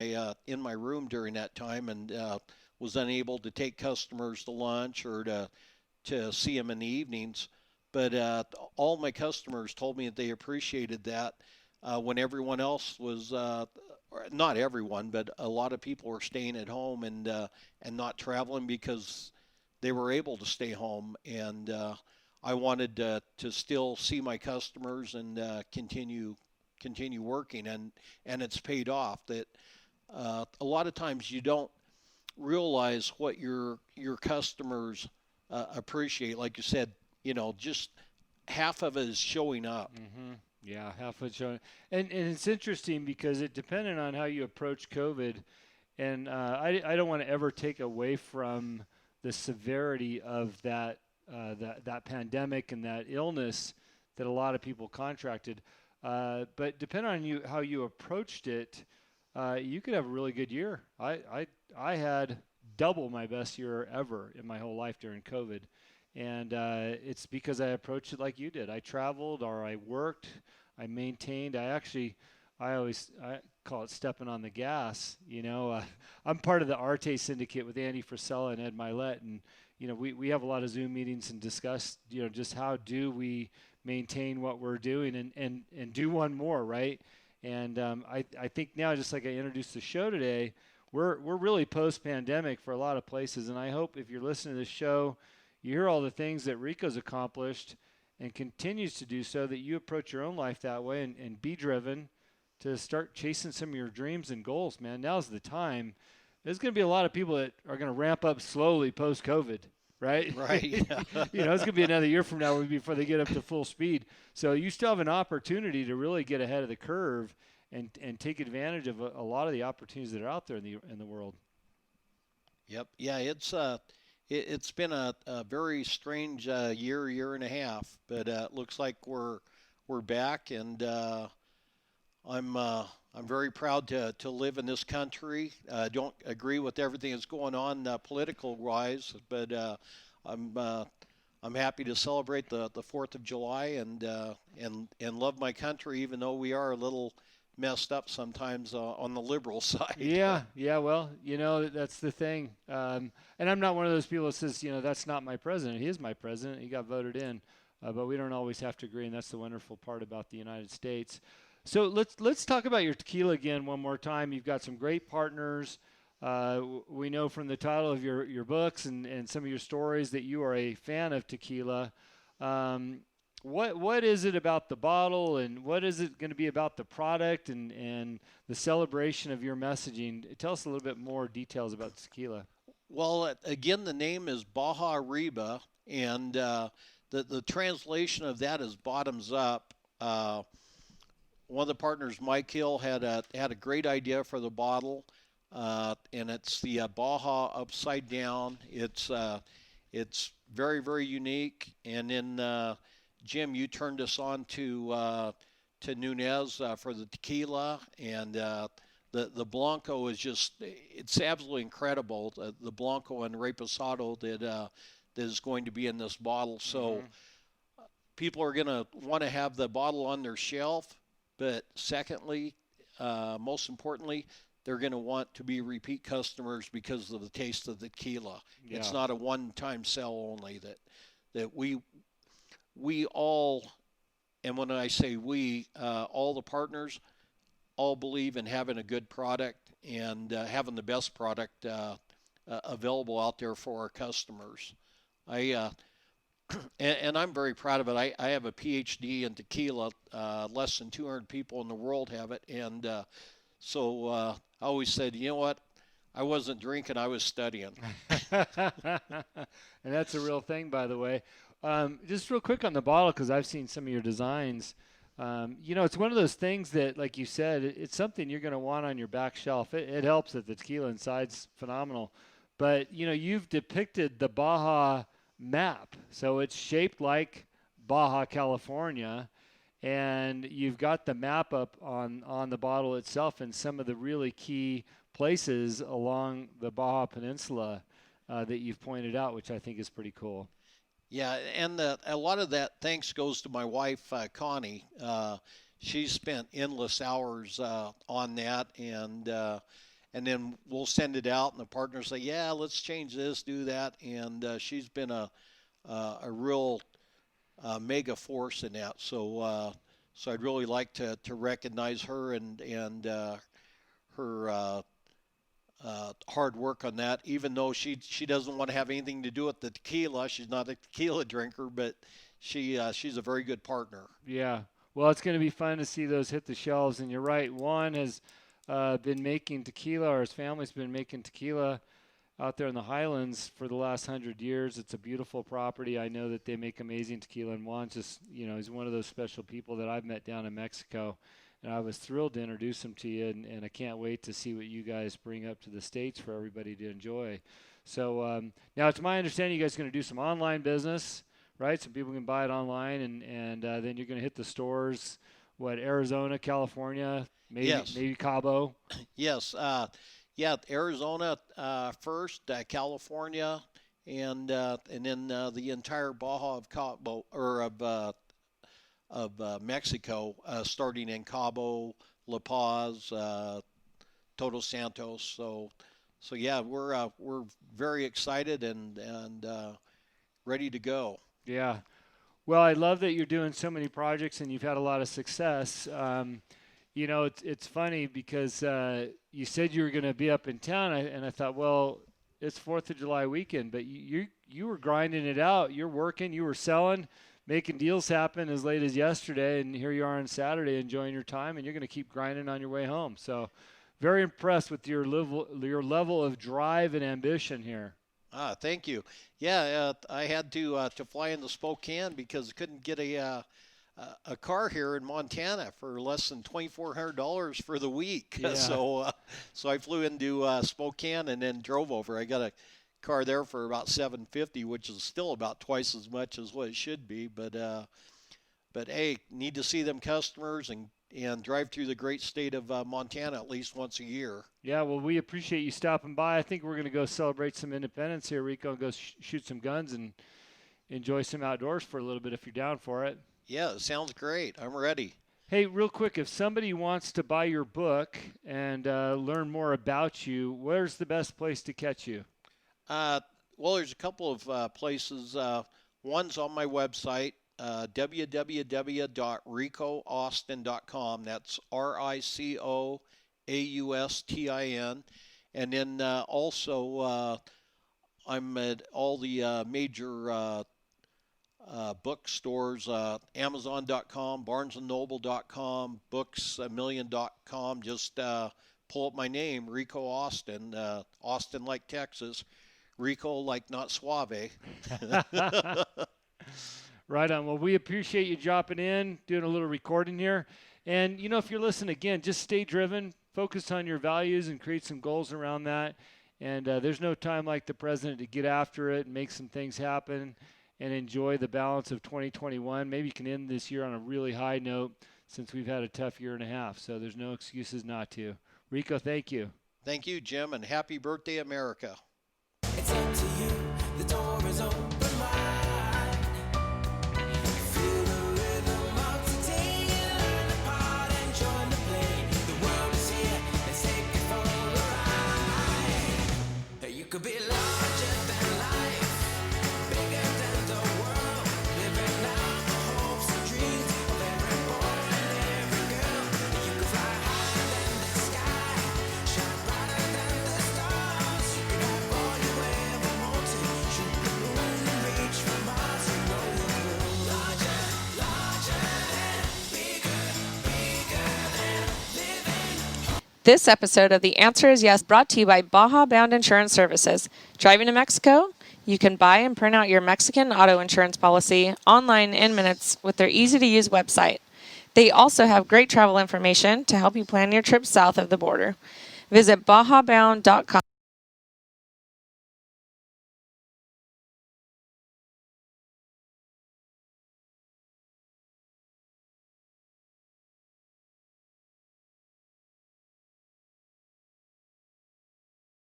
in my room during that time, and was unable to take customers to lunch or to see them in the evenings. But all my customers told me that they appreciated that when everyone else was, or not everyone, but a lot of people were staying at home and not traveling because they were able to stay home. And I wanted to still see my customers and continue working, and it's paid off. That a lot of times you don't realize what your customers appreciate. Like you said, just half of it is showing up. Yeah, half of it showing. And it's interesting because it depended on how you approach COVID. And I don't want to ever take away from the severity of that pandemic and that illness that a lot of people contracted. But depending on how you approached it, you could have a really good year. I had double my best year ever in my whole life during COVID, and it's because I approached it like you did. I traveled or I worked, I maintained. I call it stepping on the gas. I'm part of the Arte Syndicate with Andy Frisella and Ed Milet, and we have a lot of Zoom meetings and discuss just how do we maintain what we're doing and do one more, right? And I think now, just like I introduced the show today, we're really post-pandemic for a lot of places, and I hope if you're listening to this show, you hear all the things that Rico's accomplished and continues to do so, that you approach your own life that way and be driven to start chasing some of your dreams and goals, man. Now's the time. There's going to be a lot of people that are going to ramp up slowly post-COVID, right? Right. It's going to be another year from now before they get up to full speed. So you still have an opportunity to really get ahead of the curve and take advantage of a lot of the opportunities that are out there in the world. Yep. Yeah. It's been a very strange year and a half, but it looks like we're back, and I'm very proud to live in this country. Don't agree with everything that's going on political wise, but I'm happy to celebrate the Fourth of July and love my country, even though we are a little messed up sometimes on the liberal side. Yeah. Well, that's the thing. And I'm not one of those people that says, that's not my president. He is my president. He got voted in. But we don't always have to agree, and that's the wonderful part about the United States. So let's talk about your tequila again one more time. You've got some great partners. We know from the title of your books and some of your stories that you are a fan of tequila. What is it about the bottle, and what is it going to be about the product and the celebration of your messaging? Tell us a little bit more details about tequila. Well, again, the name is Baja Riba, and the translation of that is bottoms up. One of the partners, Mike Hill, had a great idea for the bottle, and it's the Baja upside down. It's very unique. And then Jim, you turned us on to Nunez for the tequila, and the Blanco it's absolutely incredible. The Blanco and Reposado that is going to be in this bottle. So people are going to want to have the bottle on their shelf. But secondly, most importantly, they're going to want to be repeat customers because of the taste of the tequila. Yeah. It's not a one-time sell only. That we all, and when I say we, all the partners, all believe in having a good product and having the best product available out there for our customers. I and I'm very proud of it. I have a PhD in tequila. Less than 200 people in the world have it, and so I always said, you know what? I wasn't drinking; I was studying. And that's a real thing, by the way. Just real quick on the bottle, because I've seen some of your designs. It's one of those things that, like you said, it's something you're going to want on your back shelf. It helps that the tequila inside's phenomenal. But, you've depicted the Baja map. So it's shaped like Baja California. And you've got the map up on the bottle itself and some of the really key places along the Baja Peninsula that you've pointed out, which I think is pretty cool. Yeah, and a lot of that thanks goes to my wife, Connie. She spent endless hours on that, and and then we'll send it out, and the partners say, yeah, let's change this, do that, and she's been a real mega force in that. So I'd really like to recognize her and her hard work on that. Even though she doesn't want to have anything to do with the tequila, she's not a tequila drinker, but she's a very good partner. Yeah. Well, it's going to be fun to see those hit the shelves. And you're right. Juan has been making tequila, or his family's been making tequila out there in the Highlands for the last 100 years. It's a beautiful property. I know that they make amazing tequila, and Juan's just, he's one of those special people that I've met down in Mexico, and I was thrilled to introduce him to you, and I can't wait to see what you guys bring up to the States for everybody to enjoy. So now it's my understanding you guys are going to do some online business, right? So people can buy it online, and then you're going to hit the stores, Arizona, California, maybe Cabo? Yes. Yeah, Arizona first, California, and then the entire Baja of Cabo or of Mexico, starting in Cabo, La Paz, Todos Santos. So yeah, we're very excited and ready to go. Yeah. Well, I love that you're doing so many projects and you've had a lot of success. It's funny because you said you were going to be up in town, and I thought, well, it's 4th of July weekend, but you were grinding it out. You're working, you were selling, making deals happen as late as yesterday, and here you are on Saturday enjoying your time, and you're going to keep grinding on your way home. So very impressed with your level of drive and ambition here. Thank you. Yeah, I had to fly into Spokane because I couldn't get a car here in Montana for less than $2,400 for the week. Yeah. So I flew into Spokane and then drove over. I got a car there for about $750, which is still about twice as much as what it should be. But hey, need to see them customers and drive through the great state of Montana at least once a year. Yeah, well, we appreciate you stopping by. I think we're going to go celebrate some independence here, Rico, and go shoot some guns and enjoy some outdoors for a little bit if you're down for it. Yeah, it sounds great. I'm ready. Hey, real quick, if somebody wants to buy your book and learn more about you, where's the best place to catch you? Well, there's a couple of places. One's on my website, www.ricoaustin.com. That's RICOAUSTIN. And then also I'm at all the major bookstores, Amazon.com, BarnesandNoble.com, Books.A1million.com. Just pull up my name, Rico Austin. Austin like Texas, Rico like not suave. Right on. Well, we appreciate you dropping in, doing a little recording here. And, if you're listening again, just stay driven, focus on your values, and create some goals around that. And there's no time like the present to get after it and make some things happen and enjoy the balance of 2021. Maybe you can end this year on a really high note since we've had a tough year and a half. So there's no excuses not to. Rico, thank you. Thank you, Jim, and happy birthday, America. It's up to you. The door is open wide. Feel the rhythm of today. Learn the part and join the play. The world is here. Let's take it for a ride. You could be larger than life, bigger than the world, living out the hopes and dreams of every boy and every girl. You could fly higher than the sky, shine brighter than the stars. You could have all you ever wanted, shoot the moon and reach for Mars. You know you could. Larger, larger than, bigger, bigger than living. This episode of The Answer is Yes brought to you by Baja Bound Insurance Services. Driving to Mexico? You can buy and print out your Mexican auto insurance policy online in minutes with their easy-to-use website. They also have great travel information to help you plan your trip south of the border. Visit bajabound.com.